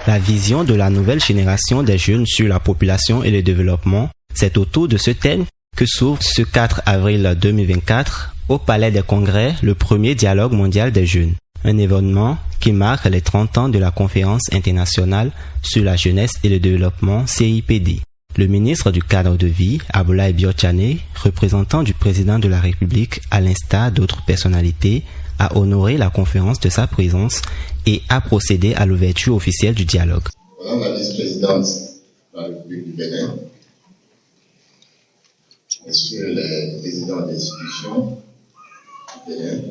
La vision de la nouvelle génération des jeunes sur la population et le développement, c'est autour de ce thème que s'ouvre ce 4 avril 2024 au Palais des Congrès le premier dialogue mondial des jeunes. Un événement qui marque les 30 ans de la conférence internationale sur la jeunesse et le développement CIPD. Le ministre du cadre de vie, Abdoulaye Biotchane, représentant du président de la République à l'instar d'autres personnalités, a honoré la conférence de sa présence et a procédé à l'ouverture officielle du dialogue. Madame la vice-présidente de la République du Bénin, Messieurs les présidents d'institutions du Bénin,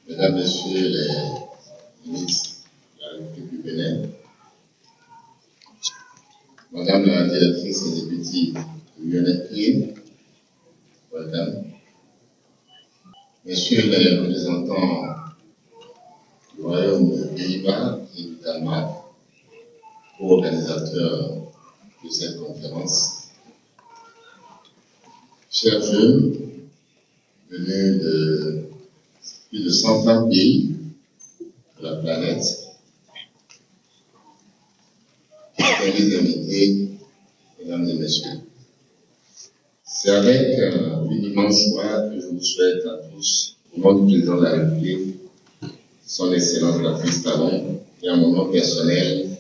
Mesdames, Messieurs les ministres de la République du Bénin, Madame la directrice exécutive de l'UNFPA, Madame, Messieurs les représentants du Royaume des Pays-Bas et du Danemark, co-organisateurs de cette conférence, chers jeunes, venus de plus de 120 pays de la planète, les invités, mesdames et messieurs. C'est avec une immense joie que je vous souhaite à tous, au nom du président de la République, son Excellence Patrice Talon, et à mon nom personnel,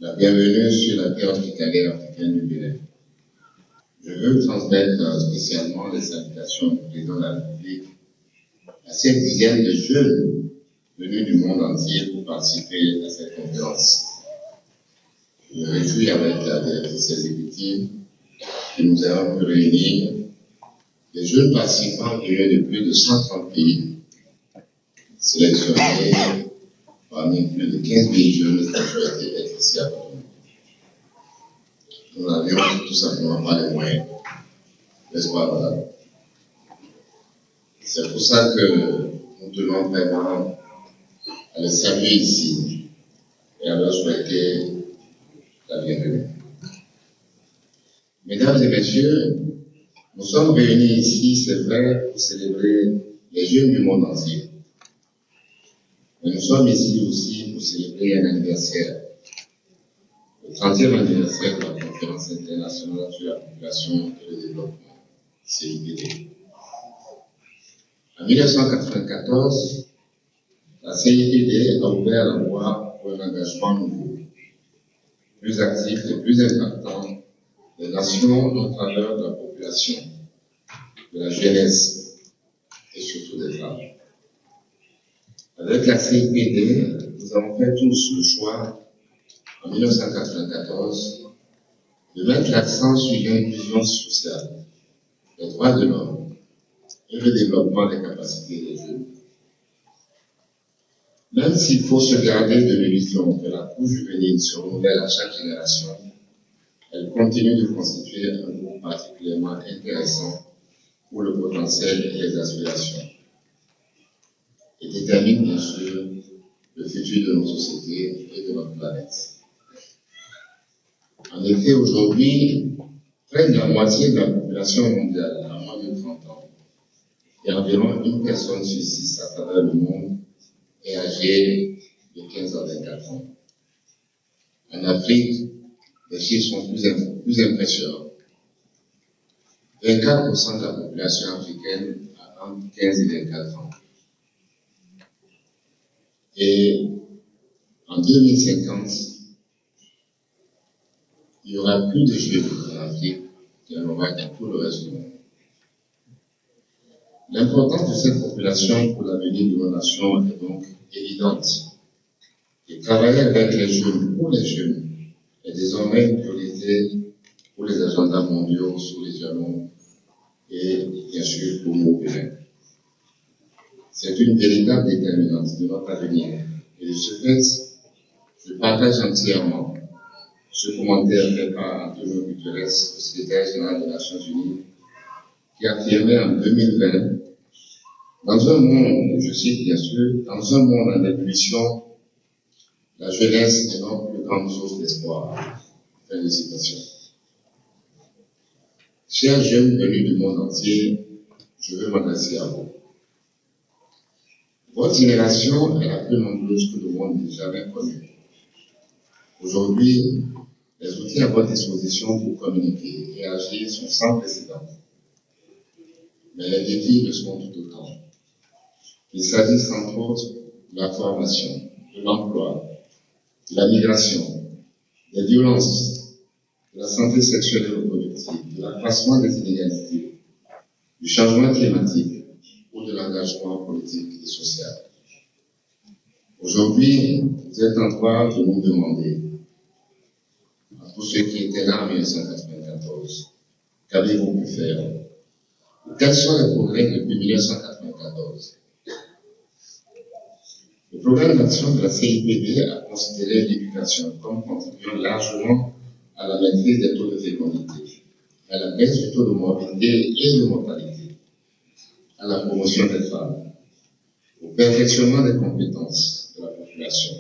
la bienvenue sur la terre hospitalière africaine du Bénin. Je veux transmettre spécialement les salutations du président de la République à cette dizaine de jeunes venus du monde entier pour participer à cette conférence. Je me réjouis avec la directrice exécutive que nous avons pu réunir des jeunes participants venus de plus de 130 pays, sélectionnés parmi plus de 15 000 jeunes qui ont souhaité être ici avec nous. Nous n'avions tout simplement pas les moyens, n'est-ce pas, madame? C'est pour ça que nous tenons vraiment à les saluer ici et à leur souhaiter la bienvenue. Mesdames et messieurs, nous sommes réunis ici, c'est vrai, pour célébrer les jeunes du monde entier. Mais nous sommes ici aussi pour célébrer un anniversaire, le 30e anniversaire de la conférence internationale sur la population et le développement, CIPD. En 1994, la CIPD a ouvert la voie pour un engagement nouveau, plus actif et plus impactant des nations en faveur de la population, de la jeunesse et surtout des femmes. Avec la CIPD, nous avons fait tous le choix, en 1994, de mettre l'accent sur l'inclusion sociale, les droits de l'homme et le développement des capacités des jeunes. Même s'il faut se garder de l'illusion que la couche juvénile se renouvelle à chaque génération, elle continue de constituer un groupe particulièrement intéressant pour le potentiel et les aspirations, et détermine bien sûr le futur de nos sociétés et de notre planète. En effet, aujourd'hui, près de la moitié de la population mondiale a moins de 30 ans, et environ une personne sur 6 à travers le monde est âgée de 15 à 24 ans. En Afrique, les chiffres sont plus impressionnants. 24% de la population africaine a entre 15 et 24 ans. Et en 2050, il y aura plus de jeunes en Afrique qu'il y en aura dans tout le reste du monde. L'importance de cette population pour l'avenir de nos nations est donc évidente. Et travailler avec les jeunes, pour les jeunes, est désormais une priorité pour les agendas mondiaux sous les jalons et bien sûr pour nos Bénin. C'est une véritable déterminante de notre avenir. Et de ce fait, je partage entièrement ce commentaire fait par Antonio Guterres, le secrétaire général des Nations Unies, qui affirmait en 2020, dans un monde, je cite bien sûr, dans un monde en ébullition, la jeunesse est notre plus grande source d'espoir. Fin de citation. Chers jeunes venus du monde entier, je veux m'adresser à vous. Votre génération est la plus nombreuse que le monde n'ait jamais connue. Aujourd'hui, les outils à votre disposition pour communiquer et agir sont sans précédent. Mais les défis le sont tout autant. Il s'agit entre autres de la formation, de l'emploi, de la migration, des violences, de la santé sexuelle et reproductive, de l'accroissement des inégalités, du changement climatique ou de l'engagement politique et social. Aujourd'hui, vous êtes en droit de nous demander, à tous ceux qui étaient là en 1994, qu'avez-vous pu faire? Quels sont les progrès depuis 1994? Le programme d'action de la CIPD a considéré l'éducation comme contribuant largement à la maîtrise des taux de fécondité, à la baisse du taux de morbidité et de mortalité, à la promotion des femmes, au perfectionnement des compétences de la population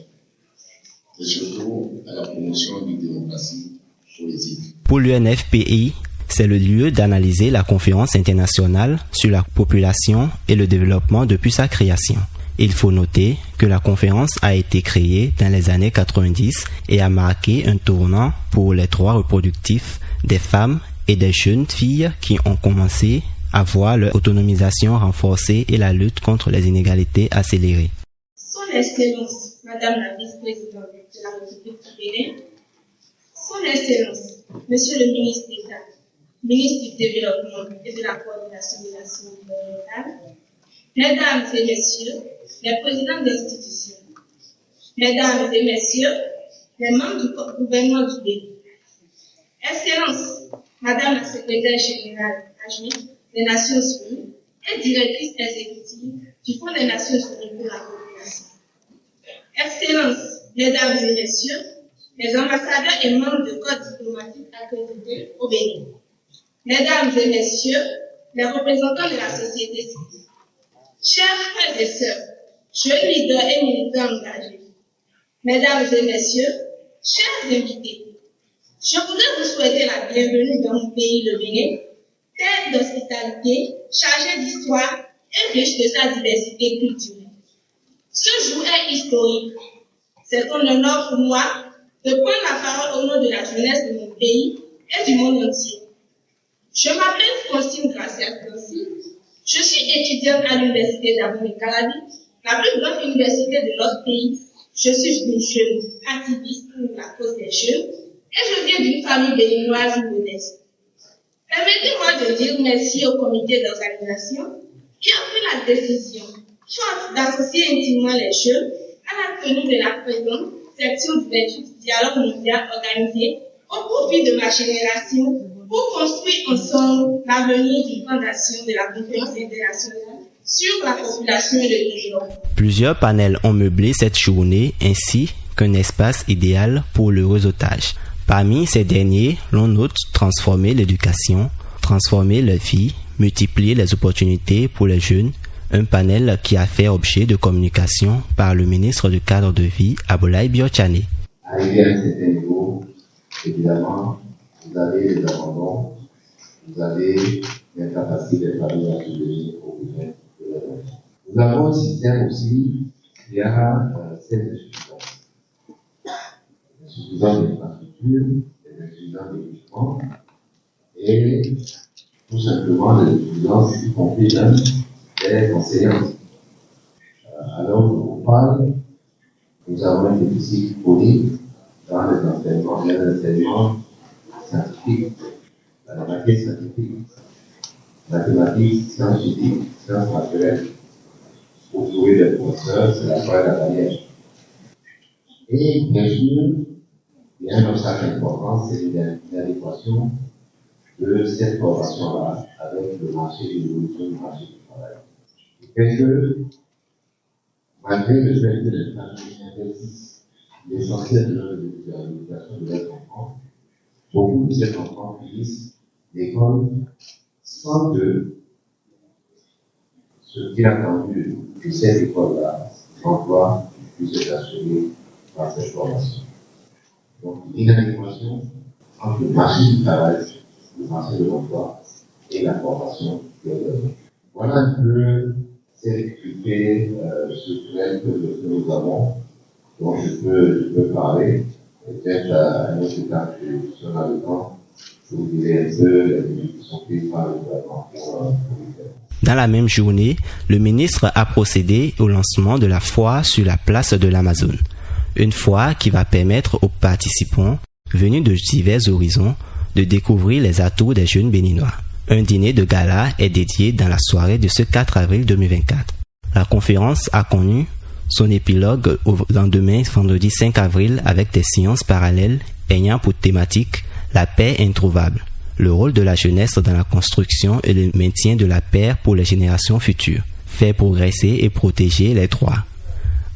et surtout à la promotion d'une démocratie politique. Pour l'UNFPI, c'est le lieu d'analyser la conférence internationale sur la population et le développement depuis sa création. Il faut noter que la conférence a été créée dans les années 90 et a marqué un tournant pour les droits reproductifs des femmes et des jeunes filles qui ont commencé à voir leur autonomisation renforcée et la lutte contre les inégalités accélérée. Son Excellence, Madame la Vice-Présidente de la République du Bénin, Son Excellence, Monsieur le Ministre d'État, Ministre du Développement et de la Coordination des Nations gouvernementales, Mesdames et Messieurs, les présidents d'institutions, Mesdames et Messieurs, les membres du gouvernement du Bénin, Excellence, Madame la Secrétaire générale adjointe des Nations Unies et directrice exécutive du Fonds des Nations Unies pour la population. Excellence, Mesdames et Messieurs, les ambassadeurs et membres de corps diplomatiques accrédités au Bénin. Mesdames et Messieurs, les représentants de la société civile. Chers frères et sœurs, jeunes leaders et militants engagés. Mesdames et Messieurs, chers invités, je voudrais vous souhaiter la bienvenue dans mon pays, le Bénin, terre d'hospitalité, chargée d'histoire et riche de sa diversité culturelle. Ce jour est historique. C'est un honneur pour moi de prendre la parole au nom de la jeunesse de mon pays et du monde entier. Je m'appelle Francine Gracia Francis. Je suis étudiante à l'université d'Abomey-Calavi, la plus grande université de notre pays. Je suis une jeune activiste pour la cause des jeunes et je viens d'une famille béninoise modeste. Permettez-moi de dire merci au comité d'organisation qui a pris la décision forte d'associer intimement les jeunes à la tenue de la présente section du 28 dialogue mondial organisé au profit de ma génération pour construire ensemble l'avenir d'une fondation de la conférence internationale sur la population et le développement. Plusieurs panels ont meublé cette journée ainsi qu'un espace idéal pour le réseautage. Parmi ces derniers, l'on note transformer l'éducation, transformer les vies, multiplier les opportunités pour les jeunes, un panel qui a fait objet de communication par le ministre du Cadre de vie, Abdoulaye Biotchane. Arrivé à un certain niveau, évidemment, vous avez les abandons, vous avez l'incapacité des familles à subvenir aux besoins de leurs enfants. Nous avons un système aussi qui a cette insuffisance. L'insuffisance d'infrastructures, l'insuffisance d'équipements et tout simplement l'insuffisance, y compris même des enseignants. Alors, on parle, nous avons un déficit chronique dans les enseignements scientifiques, dans la matière scientifique, mathématiques, scientifiques, sciences naturelles. Pour trouver des professeurs, c'est la fois de la barrière. Et bien sûr, il y a un obstacle important, c'est l'adéquation de cette formation-là avec le marché et l'évolution du marché du travail. Parce que, malgré le fait que les familles investissent l'essentiel de l'éducation de leurs enfants, beaucoup de ces enfants finissent l'école sans que ce qui est attendu de cette école-là, l'emploi, puisse être assuré par cette formation. Donc, l'inadéquation entre le marché du travail, le marché de l'emploi et la formation de l'œuvre. Voilà un peu ces difficultés structurelles que nous avons, dont je peux parler, peut-être à un autre état si on a le temps, je vous dirai un peu les mesures qui sont prises par le gouvernement pour les faire. Dans la même journée, le ministre a procédé au lancement de la foire sur la place de l'Amazone. Une foire qui va permettre aux participants venus de divers horizons de découvrir les atouts des jeunes béninois. Un dîner de gala est dédié dans la soirée de ce 4 avril 2024. La conférence a connu son épilogue au lendemain, vendredi 5 avril, avec des séances parallèles ayant pour thématique la paix introuvable, le rôle de la jeunesse dans la construction et le maintien de la paix pour les générations futures, faire progresser et protéger les droits,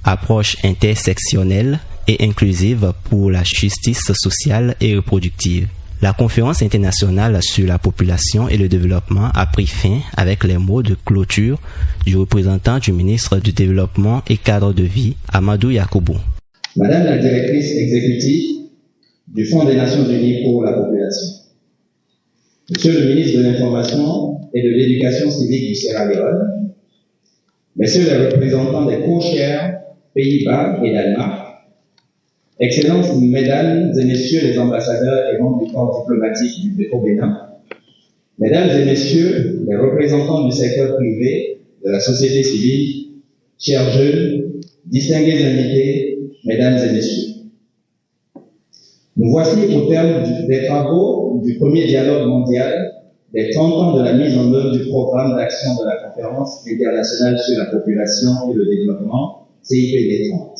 approche intersectionnelle et inclusive pour la justice sociale et reproductive. La conférence internationale sur la population et le développement a pris fin avec les mots de clôture du représentant du ministre du Développement et Cadre de vie, Amadou Yakoubou. Madame la directrice exécutive du Fonds des Nations Unies pour la population, Monsieur le ministre de l'Information et de l'Éducation civique du Sierra Leone, Messieurs les représentants des co-chairs Pays-Bas et Danemark, Excellences, Mesdames et Messieurs les ambassadeurs et membres du corps diplomatique au Bénin, Mesdames et Messieurs les représentants du secteur privé, de la société civile, chers jeunes, distingués invités, Mesdames et Messieurs. Nous voici au terme des travaux du premier dialogue mondial des 30 ans de la mise en œuvre du programme d'action de la Conférence internationale sur la population et le développement, CIPD 30.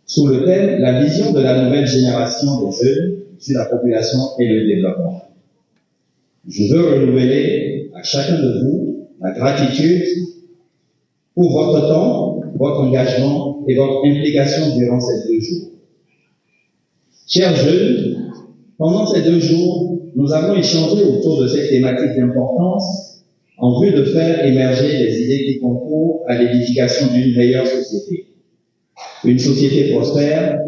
Sous le thème « La vision de la nouvelle génération des jeunes sur la population et le développement ». Je veux renouveler à chacun de vous ma gratitude pour votre temps, votre engagement et votre implication durant ces 2 jours. Chers jeunes, pendant ces 2 jours, nous avons échangé autour de cette thématique d'importance en vue de faire émerger les idées qui concourent à l'édification d'une meilleure société. Une société prospère,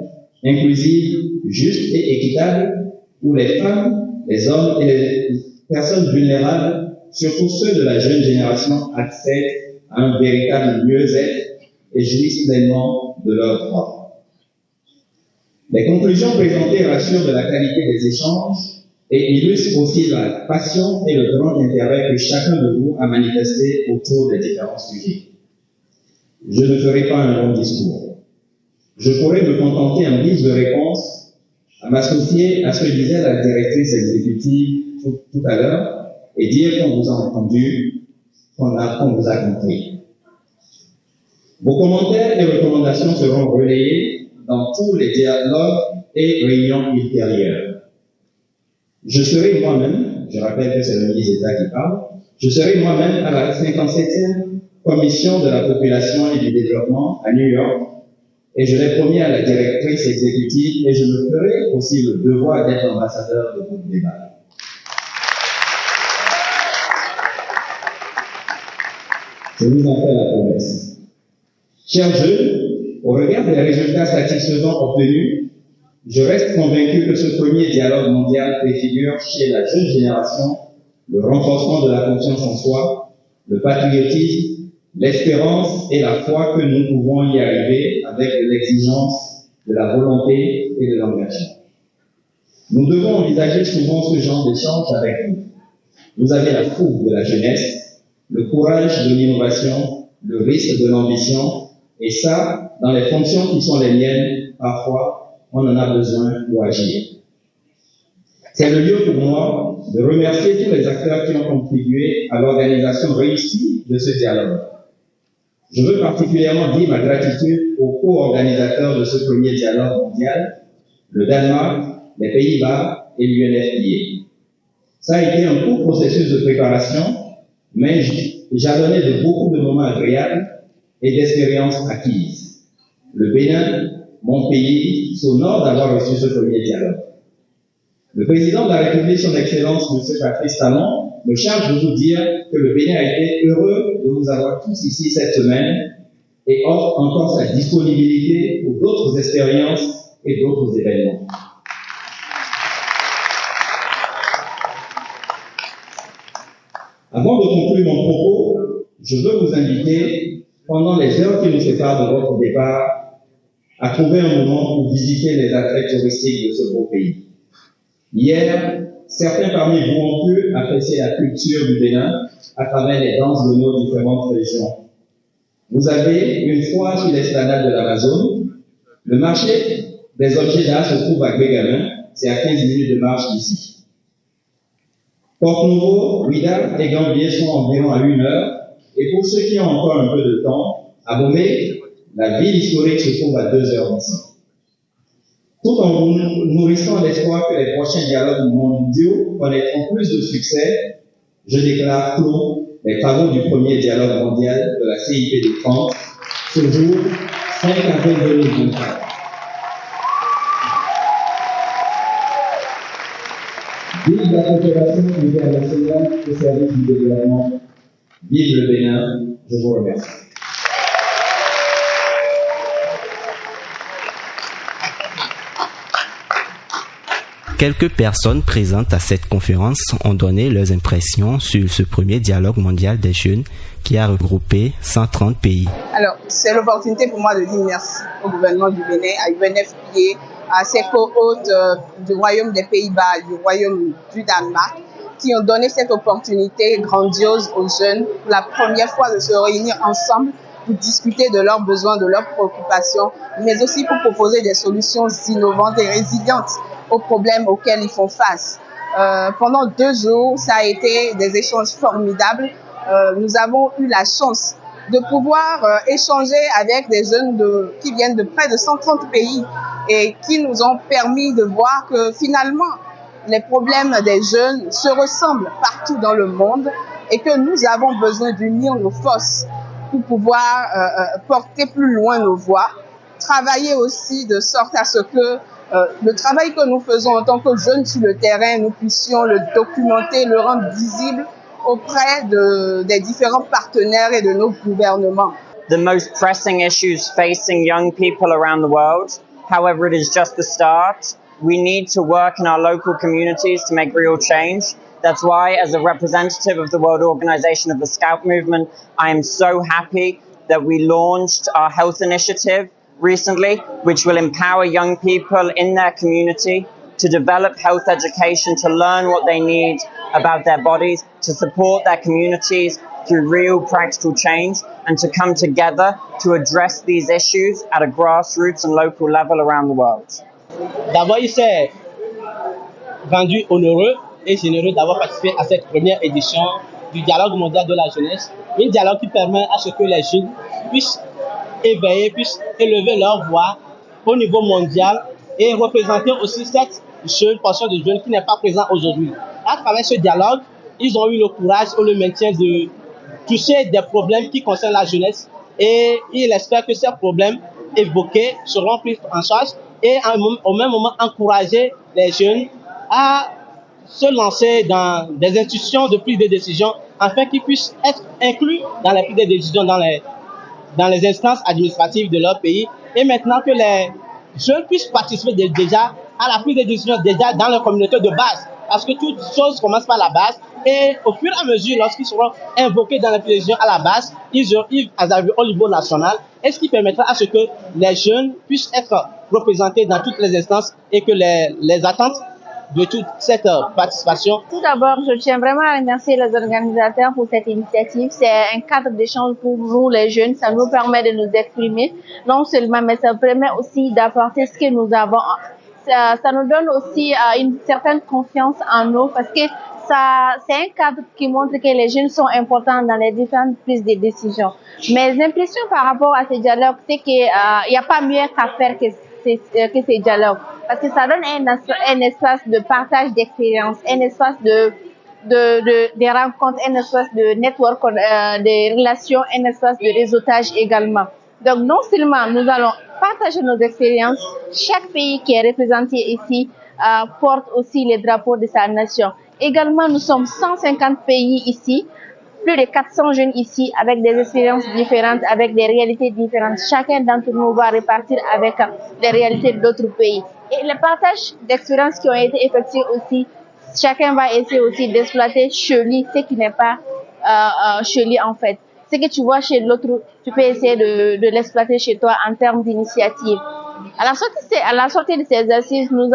inclusive, juste et équitable, où les femmes, les hommes et les personnes vulnérables, surtout ceux de la jeune génération, accèdent à un véritable mieux-être et jouissent pleinement de leurs droits. Les conclusions présentées rassurent de la qualité des échanges et illustrent aussi la passion et le grand intérêt que chacun de vous a manifesté autour des différents sujets. Je ne ferai pas un long discours. Je pourrais me contenter en guise de réponse à m'associer à ce que disait la directrice exécutive tout à l'heure et dire qu'on vous a entendu, qu'on vous a compris. Vos commentaires et recommandations seront relayés dans tous les dialogues et réunions ultérieures. Je serai moi-même, je rappelle que c'est le ministre d'État qui parle, je serai moi-même à la 57e Commission de la population et du développement à New York, et je l'ai promis à la directrice exécutive et je me ferai aussi le devoir d'être ambassadeur de votre débat. Je vous en fais la promesse. Chers jeunes, au regard des résultats satisfaisants obtenus, je reste convaincu que ce premier dialogue mondial préfigure chez la jeune génération le renforcement de la confiance en soi, le patriotisme, l'espérance et la foi que nous pouvons y arriver avec l'exigence de la volonté et de l'engagement. Nous devons envisager souvent ce genre d'échange avec vous. Vous avez la fougue de la jeunesse, le courage de l'innovation, le risque de l'ambition, et ça, dans les fonctions qui sont les miennes, parfois, on en a besoin pour agir. C'est le lieu pour moi de remercier tous les acteurs qui ont contribué à l'organisation réussie de ce dialogue. Je veux particulièrement dire ma gratitude aux co-organisateurs de ce premier dialogue mondial, le Danemark, les Pays-Bas et l'UNFPA. Ça a été un court processus de préparation, mais jalonné de beaucoup de moments agréables et d'expériences acquises. Le Bénin, mon pays, s'honore d'avoir reçu ce premier dialogue. Le président de la République, son Excellence, M. Patrice Talon, me charge de vous dire que le Bénin a été heureux de vous avoir tous ici cette semaine et offre encore sa disponibilité pour d'autres expériences et d'autres événements. Avant de conclure mon propos, je veux vous inviter, pendant les heures qui nous séparent de votre départ, à trouver un moment pour visiter les attraits touristiques de ce beau pays. Hier, certains parmi vous ont pu apprécier la culture du Bénin à travers les danses de nos différentes régions. Vous avez une fois sur l'esplanade de l'Amazone. Le marché des objets d'art se trouve à Bégamin, c'est à 15 minutes de marche d'ici. Port-Nouveau, Ouidah et Gambier sont environ à 1 heure, et pour ceux qui ont encore un peu de temps, à Bomé, la ville historique se trouve à 2 heures d'ici. Tout en nous nourrissant l'espoir que les prochains dialogues mondiaux connaîtront plus de succès, je déclare clos les travaux du premier dialogue mondial de la CIP de France, ce jour 5 avril 2024. Vive la coopération internationale au service du développement. Vive le Bénin. Je vous remercie. Quelques personnes présentes à cette conférence ont donné leurs impressions sur ce premier dialogue mondial des jeunes qui a regroupé 130 pays. Alors, c'est l'opportunité pour moi de dire merci au gouvernement du Bénin, à UNFPA, à ses co-hôtes du Royaume des Pays-Bas, du Royaume du Danemark, qui ont donné cette opportunité grandiose aux jeunes pour la première fois de se réunir ensemble pour discuter de leurs besoins, de leurs préoccupations, mais aussi pour proposer des solutions innovantes et résilientes aux problèmes auxquels ils font face. Pendant 2 jours, ça a été des échanges formidables. Nous avons eu la chance de pouvoir échanger avec des jeunes qui viennent de près de 130 pays et qui nous ont permis de voir que finalement, les problèmes des jeunes se ressemblent partout dans le monde et que nous avons besoin d'unir nos forces pour pouvoir porter plus loin nos voix, travailler aussi de sorte à ce que le travail que nous faisons en tant que jeunes sur le terrain, nous puissions le documenter, le rendre visible auprès des différents partenaires et de nos gouvernements. The most pressing issues facing young people around the world. However, it is just the start. We need to work in our local communities to make real change. That's why, as a representative of the World Organization of the Scout Movement, I am so happy that we launched our health initiative recently, which will empower young people in their community to develop health education, to learn what they need about their bodies, to support their communities through real practical change, and to come together to address these issues at a grassroots and local level around the world. D'abord, il s'est rendu honoreux et généreux d'avoir participé à cette première édition du Dialogue mondial de la jeunesse, un dialogue qui permet à ce que les jeunes puissent éveiller, puissent élever leur voix au niveau mondial et représenter aussi cette jeune portion de jeunes qui n'est pas présente aujourd'hui. À travers ce dialogue, ils ont eu le courage et le maintien de toucher des problèmes qui concernent la jeunesse et ils espèrent que ces problèmes évoqués seront pris en charge et au même moment encourager les jeunes à se lancer dans des institutions de prise de décision afin qu'ils puissent être inclus dans la prise de décision dans les instances administratives de leur pays et maintenant que les jeunes puissent participer déjà à la prise de décision déjà dans leur communauté de base parce que toute chose commence par la base et au fur et à mesure lorsqu'ils seront invoqués dans la prise de décision à la base, ils arriveront au niveau national et ce qui permettra à ce que les jeunes puissent être représentés dans toutes les instances et que les attentes de toute cette participation. Tout d'abord, je tiens vraiment à remercier les organisateurs pour cette initiative. C'est un cadre d'échange pour nous, les jeunes. Ça nous permet de nous exprimer, non seulement, mais ça permet aussi d'apporter ce que nous avons. Ça nous donne aussi une certaine confiance en nous parce que c'est un cadre qui montre que les jeunes sont importants dans les différentes prises de décision. Mes impressions par rapport à ces dialogues, c'est qu'il n'y a pas mieux qu'à faire que ces dialogues. Parce que ça donne un espace de partage d'expérience, un espace de rencontres, un espace de network, de relations, un espace de réseautage également. Donc non seulement nous allons partager nos expériences, chaque pays qui est représenté ici porte aussi les drapeaux de sa nation. Également, nous sommes 150 pays ici, plus de 400 jeunes ici avec des expériences différentes, avec des réalités différentes. Chacun d'entre nous va repartir avec les réalités d'autres pays. Et les partages d'expériences qui ont été effectués aussi, chacun va essayer aussi d'exploiter chez lui ce qui n'est pas chez lui en fait. Ce que tu vois chez l'autre, tu peux essayer de l'exploiter chez toi en termes d'initiative. À la sortie de ces assises, nous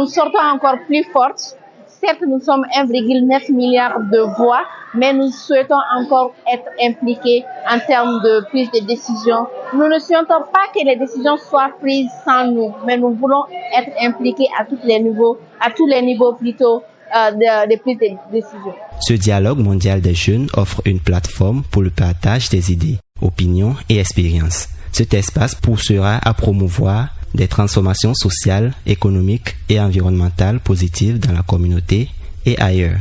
sortons encore plus fortes. Certes, nous sommes 1,9 milliard de voix, mais nous souhaitons encore être impliqués en termes de prise de décision. Nous ne souhaitons pas que les décisions soient prises sans nous, mais nous voulons être impliqués à tous les niveaux plutôt de prise de décision. Ce dialogue mondial des jeunes offre une plateforme pour le partage des idées, opinions et expériences. Cet espace poussera à promouvoir des transformations sociales, économiques et environnementales positives dans la communauté et ailleurs.